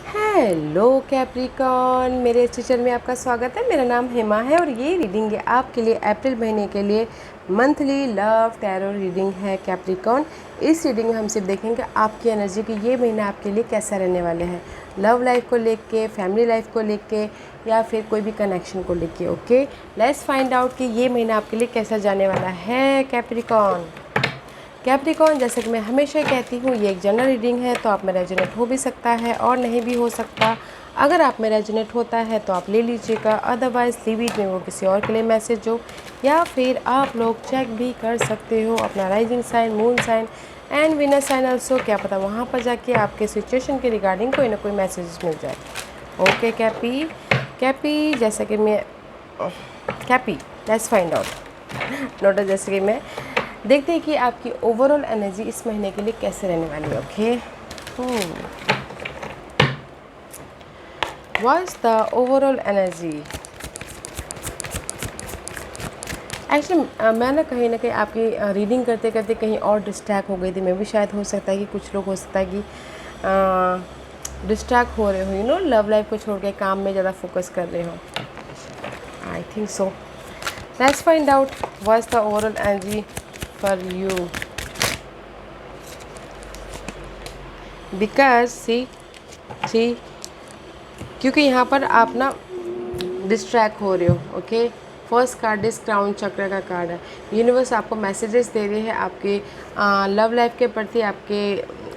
Hello Capricorn, मेरे इस channel में आपका स्वागत है। मेरा नाम हेमा है और ये रीडिंग है आपके लिए अप्रैल महीने के लिए मंथली लव टैरो रीडिंग है कैप्रिकॉन। इस रीडिंग में हम सिर्फ देखेंगे आपकी एनर्जी कि ये महीना आपके लिए कैसा रहने वाले हैं, लव लाइफ को लेके, फैमिली लाइफ को लेके या फिर कोई भी कनेक्शन को लेके। ओके, लेट्स फाइंड आउट कि ये महीना आपके लिए कैसा जाने वाला है कैप्रिकॉन। जैसे कि मैं हमेशा कहती हूँ, ये एक जनरल रीडिंग है, तो आप में रेजोनेट हो भी सकता है और नहीं भी हो सकता। अगर आप में रेजोनेट होता है तो आप ले लीजिएगा, अदरवाइज़ लीव इट में वो किसी और के लिए मैसेज हो, या फिर आप लोग चेक भी कर सकते हो अपना rising sign, moon sign and winner sign also. क्या पता वहाँ पर जाके आपके सिचुएशन के रिगार्डिंग कोई ना कोई मैसेज मिल जाए। ओके कैपी जैसे कि मैं कैपी लेट्स फाइंड आउट नोटिस जैसे कि मैं देखते हैं कि आपकी ओवरऑल एनर्जी इस महीने के लिए कैसे रहने वाली है। Okay, what's the overall energy. Actually मैं ना कहीं आपकी रीडिंग करते करते कहीं और डिस्ट्रैक्ट हो गई थी। मैं भी शायद हो सकता है कि कुछ लोग हो सकता है कि डिस्ट्रैक्ट हो रहे हो, यू नो, लव लाइफ को छोड़ के काम में ज़्यादा फोकस कर रहे हो। I think so. Let's find out what's the overall energy for you. Because see क्योंकि यहाँ पर आप ना डिस्ट्रैक्ट हो रहे हो। ओके, फर्स्ट कार्ड इस क्राउन चक्र का कार्ड है। यूनिवर्स आपको मैसेजेस दे रहे हैं आपके लव लाइफ के प्रति, आपके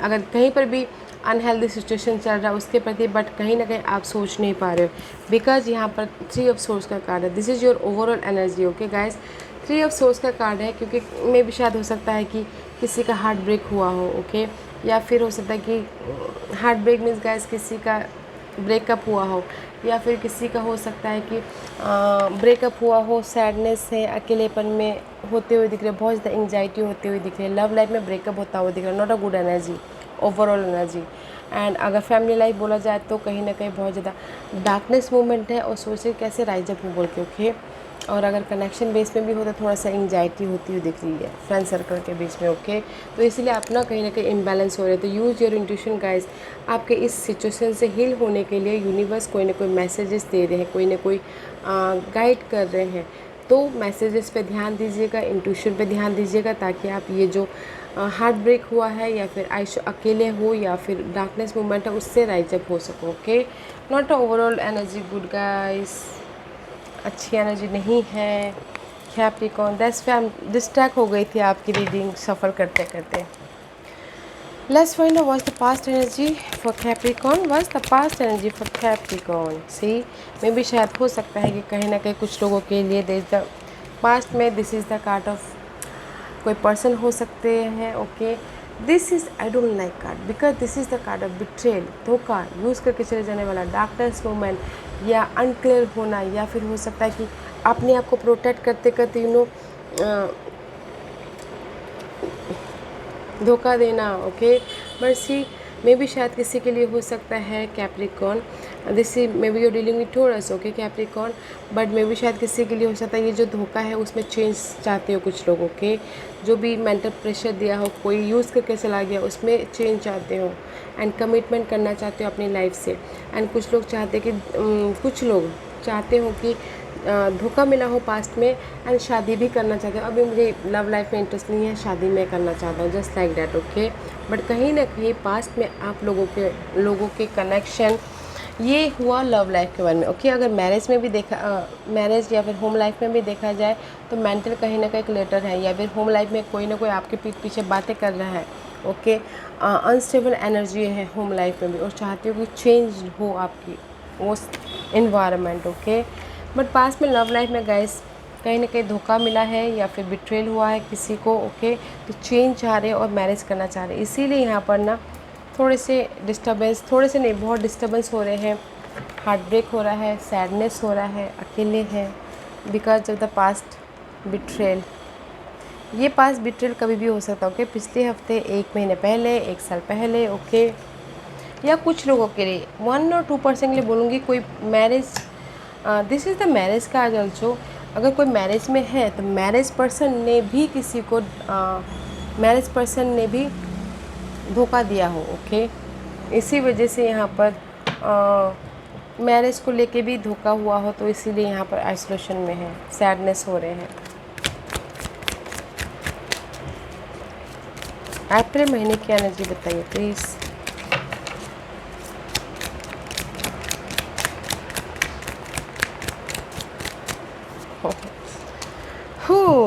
अगर कहीं पर भी अनहेल्दी सिचुएशन चल रहा है उसके प्रति, बट कहीं ना कहीं आप सोच नहीं पा रहे हो। बिकॉज यहाँ पर 3 ऑफ सोर्स का कार्ड है। This is your overall energy. Okay guys, 3 of source का कार्ड है क्योंकि मे भी शायद हो सकता है कि किसी का हार्ट ब्रेक हुआ हो। ओके, या फिर हो सकता है कि हार्ट ब्रेक मीन्स गाइज किसी का ब्रेकअप हुआ हो, या फिर किसी का हो सकता है कि ब्रेकअप हुआ हो, सैडनेस है, अकेलेपन में होते हुए दिख रहे, बहुत ज़्यादा एंग्जाइटी होते हुए दिख रही है, लव लाइफ में ब्रेकअप होता हुआ दिख रहा है। Not a good energy, overall energy. And अगर फैमिली लाइफ बोला जाए तो कहीं ना कहीं बहुत ज़्यादा डार्कनेस मूवमेंट है और सोचे कैसे राइज अप हो बोल के। ओके, और अगर कनेक्शन बेस में भी हो तो थोड़ा सा एंग्जाइटी होती हुई दिख रही है फ्रेंड सर्कल के बीच में। ओके, तो इसलिए आप ना कहीं इम्बैलेंस हो रहे हैं। तो यूज़ योर इंट्यूशन गाइज। आपके इस सिचुएशन से हील होने के लिए यूनिवर्स कोई ना कोई मैसेजेस दे रहे हैं, कोई ना कोई गाइड कर रहे हैं। तो मैसेजेस पे ध्यान दीजिएगा, इंट्यूशन पे ध्यान दीजिएगा, ताकि आप ये जो हार्ट ब्रेक हुआ है या फिर अकेले हो या फिर डार्कनेस मूवमेंट है उससे राइज अप हो सको। Okay, not a overall energy good guys, अच्छी एनर्जी नहीं है कैप्रिकॉर्न। दैट्स व्हाई डिस्ट्रैक्ट हो गई थी आपकी रीडिंग सफ़र करते करते। Let's find out what's the past energy for Capricorn. What's the past energy for Capricorn? See, मे भी शायद हो सकता है कि कहीं ना कहीं कुछ लोगों के लिए दिस द पास्ट में this is the card of कोई पर्सन हो सकते हैं। Okay, this is I don't like card because this is the card of betrayal, धोखा, यूज़ करके चले जाने वाला, डार्कनेस मोमेंट या अनक्लियर होना, या फिर हो सकता है कि अपने आप को प्रोटेक्ट करते करते यू नो धोखा देना। ओके, मर्सी मे भी शायद किसी के लिए हो सकता है Capricorn. This may be your dealing with Taurus. Okay Capricorn, but मे भी शायद किसी के लिए हो सकता है ये जो धोखा है उसमें चेंज चाहते हो कुछ लोग। ओके, जो भी मेंटल प्रेशर दिया हो, कोई यूज़ करके चला गया, उसमें चेंज चाहते हो एंड कमिटमेंट करना चाहते हो अपनी लाइफ से। एंड कुछ लोग चाहते कि कुछ लोग चाहते हो कि धोखा मिला हो पास्ट में एंड शादी भी करना चाहते हो। अभी मुझे लव लाइफ में इंटरेस्ट नहीं है, शादी में करना चाहता हूँ, just like that. Okay, but कहीं ना कहीं पास्ट में आप लोगों के कनेक्शन ये हुआ लव लाइफ के बारे में। ओके, अगर मैरिज में भी देखा, मैरिज या फिर होम लाइफ में भी देखा जाए तो मेंटल कहीं ना कहीं क्लेटर है, या फिर होम लाइफ में कोई ना कोई आपके पीठ पीछे बातें कर रहा है। ओके, अनस्टेबल एनर्जी है होम लाइफ में भी, और चाहती हो कि चेंज हो आपकी वो इन्वायरमेंट। ओके, बट पास में लव लाइफ में गाइस कहीं ना कहीं धोखा मिला है या फिर बिट्रेल हुआ है किसी को। ओके, तो चेंज चाह रहे और मैरिज करना चाह रहे, इसीलिए यहाँ पर ना थोड़े से डिस्टर्बेंस, थोड़े से नहीं बहुत डिस्टर्बेंस हो रहे हैं, हार्ट ब्रेक हो रहा है, सैडनेस हो रहा है, अकेले हैं because of the past betrayal. ये पास्ट बिट्रेल कभी भी हो सकता है। ओके, पिछले हफ्ते, 1 महीने पहले, 1 साल पहले। ओके, या कुछ लोगों के लिए 1 और 2% के लिए बोलूँगी कोई marriage, this is the marriage card also. अगर कोई मैरिज में है तो मैरिज पर्सन ने भी किसी को मैरिज पर्सन ने भी धोखा दिया हो। ओके, इसी वजह से यहाँ पर मैरिज को लेके भी धोखा हुआ हो तो इसीलिए यहाँ पर आइसोलेशन में है, सैडनेस हो रहे हैं। अप्रैल महीने की एनर्जी बताइए please.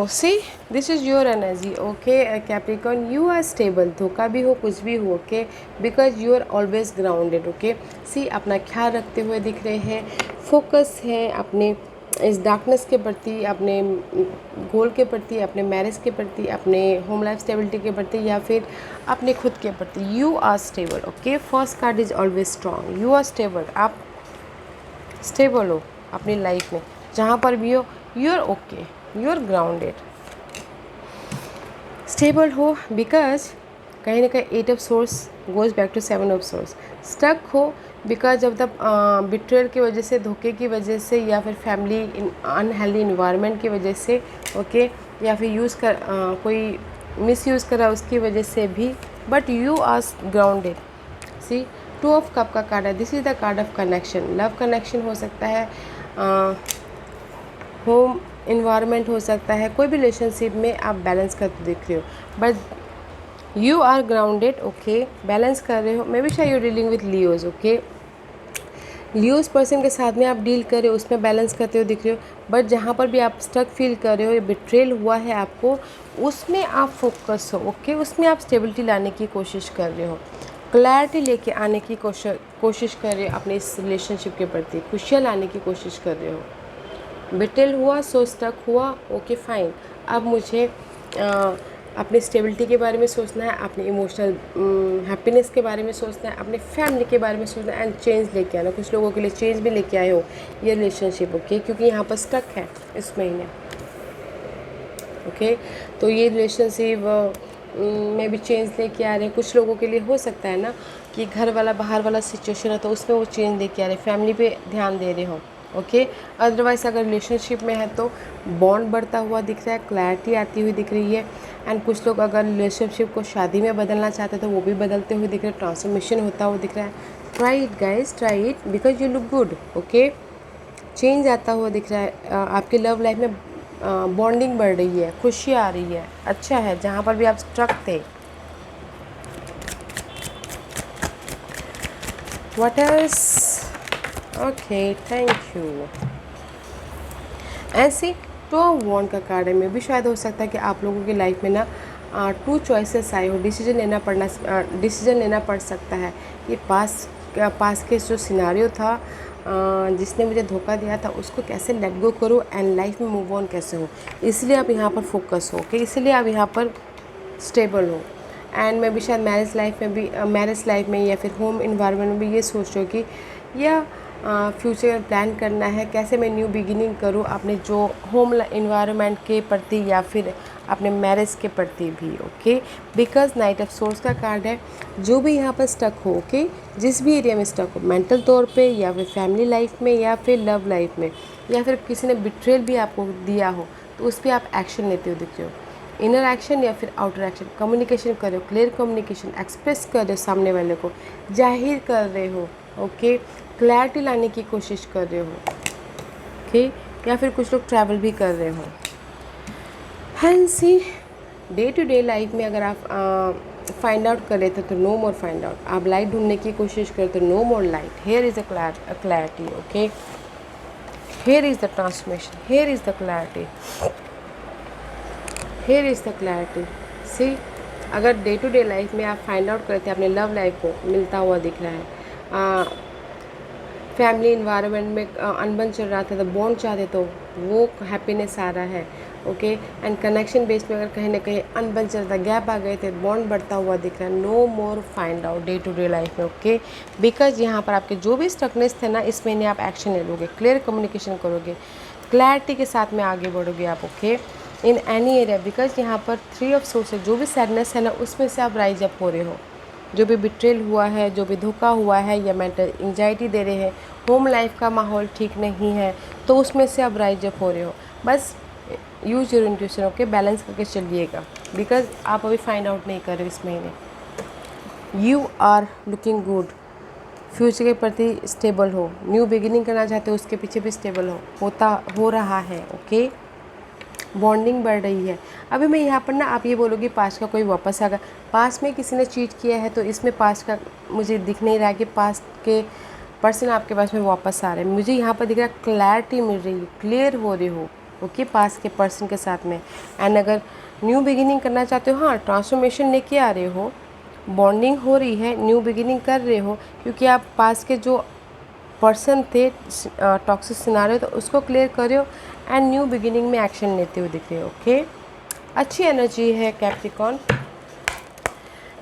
See this is your energy, okay Capricorn, you are stable, धोखा भी हो कुछ भी हो, okay, because you are always grounded, okay. See अपना ख्याल रखते हुए दिख रहे हैं, फोकस है अपने इस डार्कनेस के प्रति, अपने गोल के प्रति, अपने मैरिज के प्रति, अपने होम लाइफ स्टेबिलिटी के प्रति, या फिर अपने खुद के प्रति। You are stable, okay. First card is always strong, you are stable, आप स्टेबल हो अपनी लाइफ में, जहाँ पर भी हो you are okay, you are grounded, stable हो, बिकॉज कहीं ना कहीं 8 of swords goes back to 7 of swords. Stuck हो बिकॉज जब तक बिट्रेयल की वजह से, धोखे की वजह से, या फिर फैमिली अनहेल्दी इन्वायरमेंट की वजह से, ओके, या फिर यूज़ कर कोई मिस यूज़ करा उसकी वजह से भी, but you are grounded. See 2 of cup का कार्ड है, this is the card of connection, love connection हो सकता है, होम इन्वायरमेंट हो सकता है, कोई भी रिलेशनशिप में आप बैलेंस करते दिख रहे हो, but you are grounded, okay, balance कर रहे हो। मे बी शायद you dealing with Leos, okay, Leos person के साथ में आप डील कर रहे हो, उसमें बैलेंस करते हो दिख रहे हो, बट जहाँ पर भी आप स्टक फील कर रहे हो, बिट्रेल हुआ है आपको, उसमें आप फोकस हो, ओके, उसमें आप स्टेबिलिटी लाने की कोशिश कर रहे हो, क्लैरिटी लेके आने की कोशिश कर रहे हो, अपने इस रिलेशनशिप के प्रति खुशियाँ लाने की कोशिश कर रहे हो। बिट्रेल हुआ, सो स्टक हुआ, ओके फाइन, अब मुझे अपनी स्टेबिलिटी के बारे में सोचना है, अपने इमोशनल हैप्पीनेस के बारे में सोचना है, अपने फैमिली के बारे में सोचना है, एंड चेंज लेके आना। कुछ लोगों के लिए चेंज भी लेके आए हो ये रिलेशनशिप, ओके, क्योंकि यहाँ पर स्टक है इस महीने, ओके, तो ये रिलेशनशिप में भी चेंज लेके आ रहे हैं। कुछ लोगों के लिए हो सकता है ना कि घर वाला बाहर वाला सिचुएशन है तो उसमें वो चेंज लेके आ रहे हैं, फैमिली पे ध्यान दे रहे हो, ओके। अदरवाइज़ अगर रिलेशनशिप में है तो बॉन्ड बढ़ता हुआ दिख रहा है, क्लैरिटी आती हुई दिख रही है, एंड कुछ लोग अगर रिलेशनशिप को शादी में बदलना चाहते हैं तो वो भी बदलते हुए दिख रहे हैं, ट्रांसफॉर्मेशन होता हुआ दिख रहा है। Try it guys, try it, because you look good, okay, change आता हुआ दिख रहा है, आपकी लव लाइफ में बॉन्डिंग बढ़ रही है, खुशी आ रही है, अच्छा है, जहाँ पर भी आप स्ट्रक थे। What else, okay, thank you. ऐसे 2 ऑफ वॉन्ड का कार्ड है, में भी शायद हो सकता है कि आप लोगों की लाइफ में ना 2 चॉइसेस आए हो, डिसीजन लेना पड़ सकता है। ये पास के जो सिनारियो था, जिसने मुझे धोखा दिया था, उसको कैसे लेट गो करूँ एंड लाइफ में मूव ऑन कैसे हो, इसलिए आप यहाँ पर फोकस हो, ओके, इसलिए आप यहाँ पर स्टेबल हो। एंड मैं भी शायद मैरिज लाइफ में या फिर होम इन्वायरमेंट में भी ये सोच रही हूँ कि या फ्यूचर प्लान करना है, कैसे मैं न्यू बिगिनिंग करूँ अपने जो होम इन्वायरमेंट के प्रति या फिर अपने मैरिज के प्रति भी, okay, because night of source का कार्ड है। जो भी यहाँ पर स्टक हो, ओके, जिस भी एरिया में स्टक हो, मेंटल तौर पे या फिर फैमिली लाइफ में या फिर लव लाइफ में, या फिर किसी ने बिट्रेल भी आपको दिया हो तो उस पर आप एक्शन लेते हो दिख रहे हो, इनर एक्शन या फिर आउटर एक्शन, कम्युनिकेशन कर रहे हो, क्लियर कम्युनिकेशन एक्सप्रेस कर रहे हो, सामने वाले को जाहिर कर रहे हो, ओके, क्लैरिटी लाने की कोशिश कर रहे हो, ओके, या फिर कुछ लोग ट्रैवल भी कर रहे हो। And see day to day life में अगर आप फाइंड आउट कर लेते तो नो मोर फाइंड आउट, आप लाइट ढूंढने की कोशिश करते तो no more light, here is a clarity, okay, here is the transformation, here is the clarity, here is the clarity. See अगर डे टू डे लाइफ में आप फाइंड आउट करते अपने लव लाइफ को मिलता हुआ दिख रहा है, फैमिली इन्वायरमेंट में अनबन चल रहा था तो बॉन्ड चाहते तो वो हैप्पीनेस आ रहा है, ओके, एंड कनेक्शन बेस में अगर कहीं ना कहीं अनबन चल रहा, गैप आ गए थे, बॉन्ड बढ़ता हुआ दिख रहा है, no more find out day to day life में, ओके, बिकॉज यहाँ पर आपके जो भी स्टकनेस थे ना, इस महीने आप एक्शन ले लोगे, क्लियर कम्युनिकेशन करोगे, क्लैरिटी के साथ में आगे बढ़ोगे आप, okay, in any area, because यहाँ पर 3 ऑफ सोर्स है, जो भी सैडनेस है ना उसमें से आप राइज अप हो रहे हो, जो भी बिट्रेल हुआ है, जो भी धोखा हुआ है या मेंटल एंजाइटी दे रहे हैं, होम लाइफ का माहौल ठीक नहीं है तो उसमें से आप राइज अप हो रहे हो। बस use your intuition, okay, balance करके चलिएगा, बिकॉज आप अभी फाइंड आउट नहीं कर रहे हो इस महीने। You are looking good, future के प्रति स्टेबल हो, न्यू बिगिनिंग करना चाहते हो उसके पीछे भी स्टेबल हो रहा है। ओके, बॉन्डिंग बढ़ रही है। अभी मैं यहाँ पर ना, आप ये बोलोगे पास्ट का कोई वापस आ गया, पास्ट में किसी ने चीट किया है तो इसमें पास्ट का मुझे दिख नहीं रहा है कि पास्ट के पर्सन आपके पास में वापस आ रहे हैं। मुझे यहाँ पर दिख रहा है क्लैरिटी मिल रही है, क्लियर हो रहे हो ओके पास्ट के पर्सन के साथ में। एंड अगर न्यू बिगिनिंग करना चाहते हो, हाँ ट्रांसफॉर्मेशन लेके आ रहे हो, बॉन्डिंग हो रही है, न्यू बिगिनिंग कर रहे हो, क्योंकि आप पास्ट के जो पर्सन थे टॉक्सिक सिनारियो तो उसको क्लियर कर रहे हो एंड न्यू बिगिनिंग में एक्शन लेते हुए दिख रहे हो। ओके, अच्छी एनर्जी है कैप्रिकॉर्न।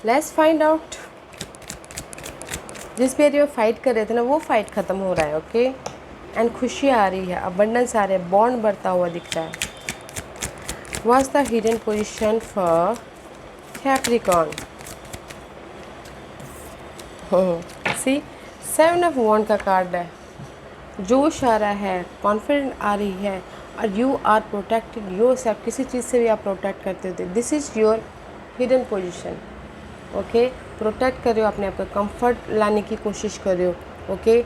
लेट्स फाइंड आउट, जिस पे ये फाइट कर रहे थे ना वो फाइट ख़त्म हो रहा है। ओके, एंड खुशी आ रही है, अबंडेंस आ रहा है, बॉन्ड बढ़ता हुआ दिख रहा है। What's the hidden position for Capricorn? See, 7 of wand का कार्ड है, जोश आ रहा है, कॉन्फिडेंट आ रही है, और you are protected yourself, किसी चीज़ से भी आप प्रोटेक्ट करते होते। This is your hidden position. Okay, protect कर रहे हो अपने आप को, कंफर्ट लाने की कोशिश कर रहे हो। ओके,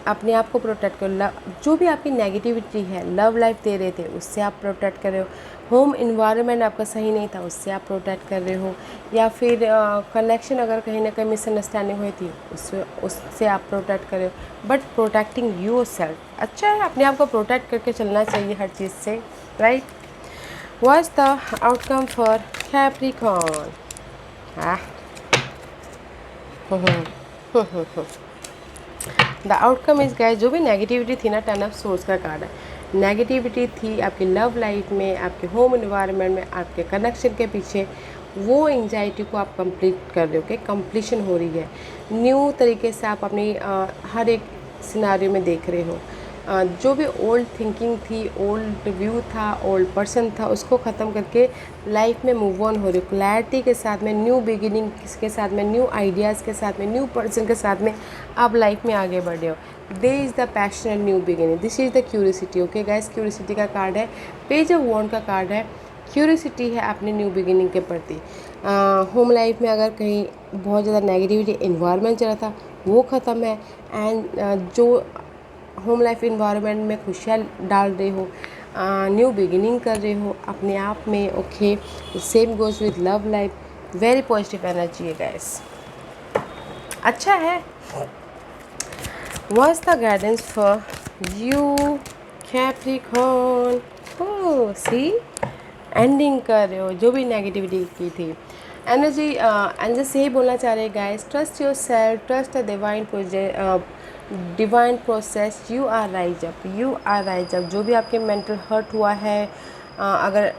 अपने आप को प्रोटेक्ट करो। जो भी आपकी नेगेटिविटी है, लव लाइफ दे रहे थे उससे आप प्रोटेक्ट कर रहे हो, होम इन्वायरमेंट आपका सही नहीं था उससे आप प्रोटेक्ट कर रहे हो, या फिर कनेक्शन अगर कहीं ना कहीं मिसअंडरस्टैंडिंग हुई थी उससे आप प्रोटेक्ट कर रहे हो, बट प्रोटेक्टिंग योर सेल्फ। अच्छा है, अपने आप को प्रोटेक्ट करके चलना चाहिए हर चीज़ से, right. What's the outcome for Capricorn? The outcome is guys, जो भी नेगेटिविटी थी ना, 10 ऑफ सोर्स का कार्ड है, नेगेटिविटी थी आपकी लव लाइफ में, आपके होम एनवायरनमेंट में, आपके कनेक्शन के पीछे, वो एंजाइटी को आप कंप्लीट कर रहे हो। ओके, कंप्लीशन हो रही है, न्यू तरीके से आप अपनी हर एक सिनारियो में देख रहे हो। जो भी ओल्ड थिंकिंग थी, ओल्ड व्यू था, ओल्ड पर्सन था, उसको ख़त्म करके लाइफ में मूव ऑन हो रही हो, क्लैरिटी के साथ में, न्यू बिगिनिंग के साथ में, न्यू आइडियाज़ के साथ में, न्यू पर्सन के साथ में आप लाइफ में आगे बढ़ रहे हो। They is the passion and new beginning, this is the curiosity. Okay guys, curiosity का कार्ड है, पेज ऑफ वॉन्ड का कार्ड है, क्यूरियोसिटी है अपने न्यू बिगिनिंग के प्रति। होम लाइफ में अगर कहीं बहुत ज़्यादा नेगेटिविटी इन्वायरमेंट चला था वो ख़त्म है, एंड जो होम लाइफ इन्वायरमेंट में खुशियाँ डाल रहे हो, न्यू बिगिनिंग कर रहे हो अपने आप में। Okay, same goes with love life, very positive energy है गाइस, अच्छा है। What's the guidance for you Capricorn? Oh see, ending कर रहे हो जो भी नेगेटिविटी की थी एनर्जी। एंजल्स यही बोलना चाह रहे हैं guys, trust yourself, trust the divine process, you are rise up, you are rise up. जो भी आपके मेंटल हर्ट हुआ है, अगर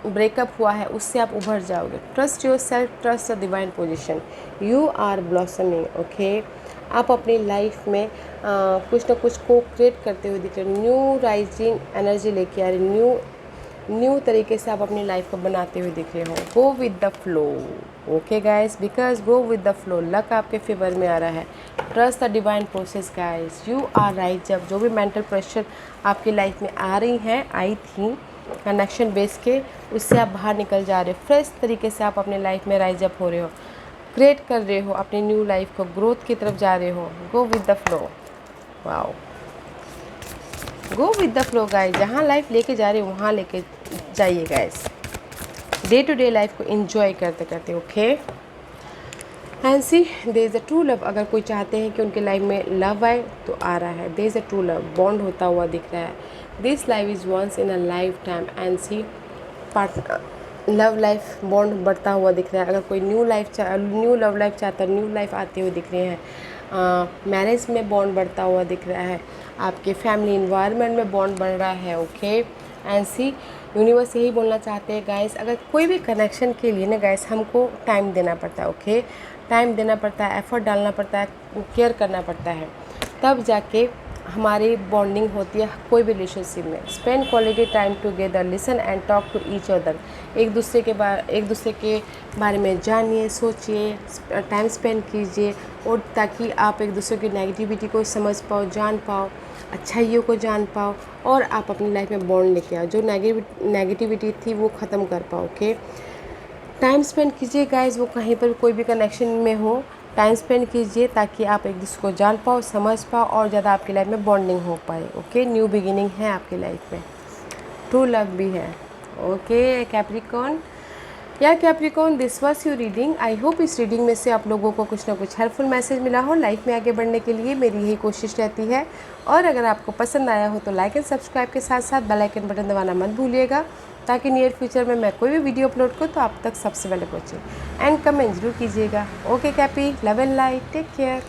ब्रेकअप हुआ है, उससे आप उभर जाओगे। Trust yourself, trust the divine position, you are blossoming. Okay, आप अपनी लाइफ में कुछ ना कुछ को क्रिएट करते हुए दिख रहे हो, न्यू राइजिंग एनर्जी लेके आ रही, न्यू तरीके से आप अपनी लाइफ को बनाते हुए दिख रहे हो। Go with the flow. Okay guys, because go with the flow, luck आपके फेवर में आ रहा है। Trust the divine process guys, you are right. जब जो भी मेंटल प्रेशर आपकी लाइफ में आई थी कनेक्शन बेस के, उससे आप बाहर निकल जा रहे हो, फ्रेश तरीके से आप अपने लाइफ में राइज अप हो रहे हो, क्रिएट कर रहे हो अपनी न्यू लाइफ को, ग्रोथ की तरफ जा रहे हो। Go with the flow, wow, go with the flow guys, जहाँ लाइफ लेके जा रहे हो वहाँ लेके जाइए guys, day to day life को एंजॉय करते करते। Okay, and see there is a true love, अगर कोई चाहते हैं कि उनके लाइफ में लव आए तो आ रहा है, there is a true love, bond होता हुआ दिख रहा है। This life is once in a lifetime, and see love life bond बढ़ता हुआ दिख रहा है। अगर कोई न्यू लव लाइफ चाहता है, न्यू लाइफ आते हुए दिख रहे हैं, मैरिज में बॉन्ड बढ़ता हुआ दिख रहा है, आपके फैमिली इन्वायरमेंट में बॉन्ड बढ़ रहा है। ओके, एंड सी यूनिवर्स यही बोलना चाहते हैं गाइस, अगर कोई भी कनेक्शन के लिए ना गाइस हमको टाइम देना पड़ता है। ओके, टाइम देना पड़ता है, एफर्ट डालना पड़ता है, केयर करना पड़ता है, तब जाके हमारी बॉन्डिंग होती है कोई भी रिलेशनशिप में। Spend quality time together, listen and talk to each other, एक दूसरे के बारे में जानिए, सोचिए, टाइम स्पेंड कीजिए, और ताकि आप एक दूसरे की नेगेटिविटी को समझ पाओ, जान पाओ, अच्छाइयों को जान पाओ, और आप अपनी लाइफ में बॉन्ड लेके आओ, जो नेगेटिविटी थी वो ख़त्म कर पाओ। ओके, टाइम स्पेंड कीजिए गाइस, वो कहीं पर कोई भी कनेक्शन में हो, टाइम स्पेंड कीजिए ताकि आप एक दूसरे को जान पाओ, समझ पाओ और ज़्यादा आपकी लाइफ में बॉन्डिंग हो पाए। ओके, न्यू बिगिनिंग है आपकी लाइफ में, ट्रू लव भी है। ओके कैप्रिकॉर्न, या Capricorn, this was your reading. I hope इस रीडिंग में से आप लोगों को कुछ ना कुछ हेल्पफुल मैसेज मिला हो। लाइफ में आगे बढ़ने के लिए मेरी यही कोशिश रहती है। और अगर आपको पसंद आया हो तो लाइक एंड सब्सक्राइब के साथ साथ बेल आइकन बटन दबाना मत भूलिएगा, ताकि नियर फ्यूचर में मैं कोई भी वीडियो अपलोड करूँ तो आप तक सबसे पहले पहुँचे। एंड कमेंट जरूर कीजिएगा। Okay Cappy, love and light, take care.